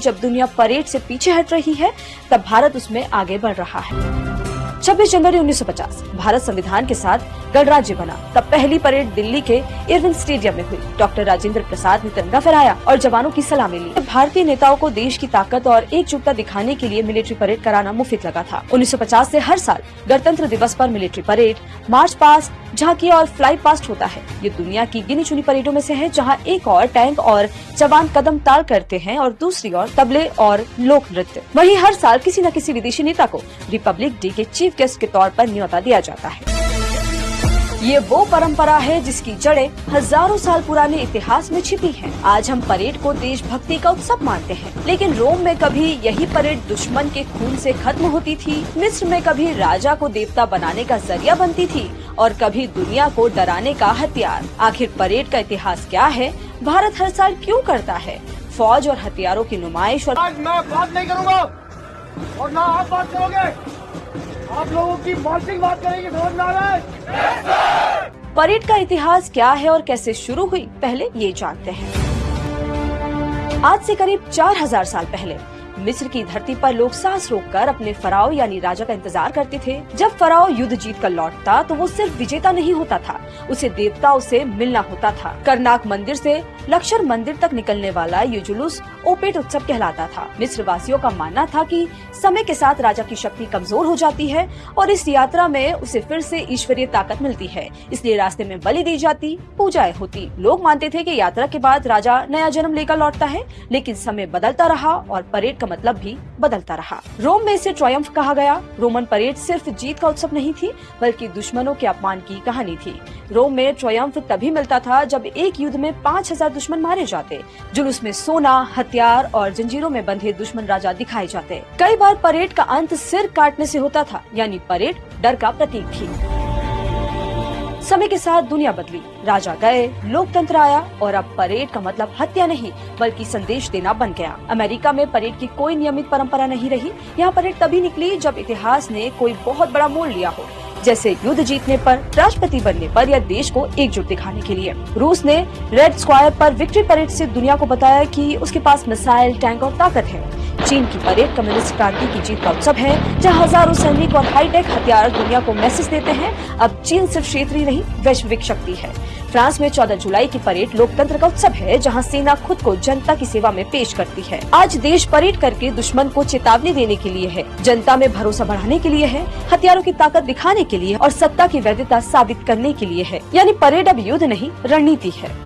जब दुनिया परेड से पीछे हट रही है, तब भारत उसमें आगे बढ़ रहा है। 26 जनवरी 1950 भारत संविधान के साथ गणराज्य बना। तब पहली परेड दिल्ली के इरविन स्टेडियम में हुई। डॉक्टर राजेंद्र प्रसाद ने तिरंगा फहराया और जवानों की सलामी ली। भारतीय नेताओं को देश की ताकत और एकजुटता दिखाने के लिए मिलिट्री परेड कराना मुफीद लगा था। 1950 से हर साल गणतंत्र दिवस पर मिलिट्री परेड, मार्च पास्ट, झांकी और फ्लाई पास्ट होता है। ये दुनिया की गिनी चुनी परेडों में से है, जहां एक और टैंक और जवान कदम ताल करते हैं और दूसरी ओर तबले और लोक नृत्य। वहीं हर साल किसी न किसी विदेशी नेता को रिपब्लिक डे के चीफ गेस्ट के तौर पर न्योता दिया जाता है। ये वो परंपरा है जिसकी जड़ें हजारों साल पुराने इतिहास में छिपी हैं। आज हम परेड को देशभक्ति का उत्सव मानते हैं, लेकिन रोम में कभी यही परेड दुश्मन के खून से खत्म होती थी। मिस्र में कभी राजा को देवता बनाने का जरिया बनती थी और कभी दुनिया को डराने का हथियार। आखिर परेड का इतिहास क्या है? भारत हर साल क्यों करता है? फौज और हथियारों की नुमाइश। और आज मैं बात नहीं करूँगा और ना आप बात करोगे। आप लोगों की मार्चिंग बात करेंगे, समझ में आ रहा है? परेड का इतिहास क्या है और कैसे शुरू हुई, पहले ये जानते हैं। आज से करीब 4000 साल पहले मिस्र की धरती पर लोग सांस रोककर अपने फराओ यानी राजा का इंतजार करते थे। जब फराओ युद्ध जीत कर लौटता तो वो सिर्फ विजेता नहीं होता था, उसे देवताओं से मिलना होता था। करनाक मंदिर से लक्षर मंदिर तक निकलने वाला ये जुलूस ओपेट उत्सव कहलाता था। मिस्र वासियों का मानना था कि समय के साथ राजा की शक्ति कमजोर हो जाती है और इस यात्रा में उसे फिर से ईश्वरीय ताकत मिलती है, इसलिए रास्ते में बलि दी जाती, पूजाएं होती। लोग मानते थे कि यात्रा के बाद राजा नया जन्म लेकर लौटता है, लेकिन समय बदलता रहा और परेड का मतलब भी बदलता रहा। रोम में इसे ट्रायम्फ कहा गया। रोमन परेड सिर्फ जीत का उत्सव नहीं थी, बल्कि दुश्मनों के अपमान की कहानी थी। रोम में ट्रायम्फ तभी मिलता था जब एक युद्ध में 5000 दुश्मन मारे जाते। जुलूस में सोना, हथियार और जंजीरों में बंधे दुश्मन राजा दिखाए जाते। कई बार परेड का अंत सिर काटने से होता था, यानी परेड डर का प्रतीक थी। समय के साथ दुनिया बदली, राजा गए, लोकतंत्र आया और अब परेड का मतलब हत्या नहीं बल्कि संदेश देना बन गया। अमेरिका में परेड की कोई नियमित परंपरा नहीं रही। यहाँ परेड तभी निकली जब इतिहास ने कोई बहुत बड़ा मोड़ लिया हो, जैसे युद्ध जीतने पर, राष्ट्रपति बनने पर या देश को एकजुट दिखाने के लिए। रूस ने रेड स्क्वायर पर विक्ट्री परेड से दुनिया को बताया कि उसके पास मिसाइल, टैंक और ताकत है। चीन की परेड कम्युनिस्ट क्रांति की जीत का उत्सव है, जहां हजारों सैनिक और हाईटेक हथियार दुनिया को मैसेज देते हैं अब चीन सिर्फ क्षेत्रीय नहीं वैश्विक शक्ति है। फ्रांस में 14 जुलाई की परेड लोकतंत्र का उत्सव है, जहां सेना खुद को जनता की सेवा में पेश करती है। आज देश परेड करके दुश्मन को चेतावनी देने के लिए है, जनता में भरोसा बढ़ाने के लिए है, हथियारों की ताकत दिखाने के लिए और सत्ता की वैधता साबित करने के लिए है। यानी परेड अब युद्ध नहीं, रणनीति है।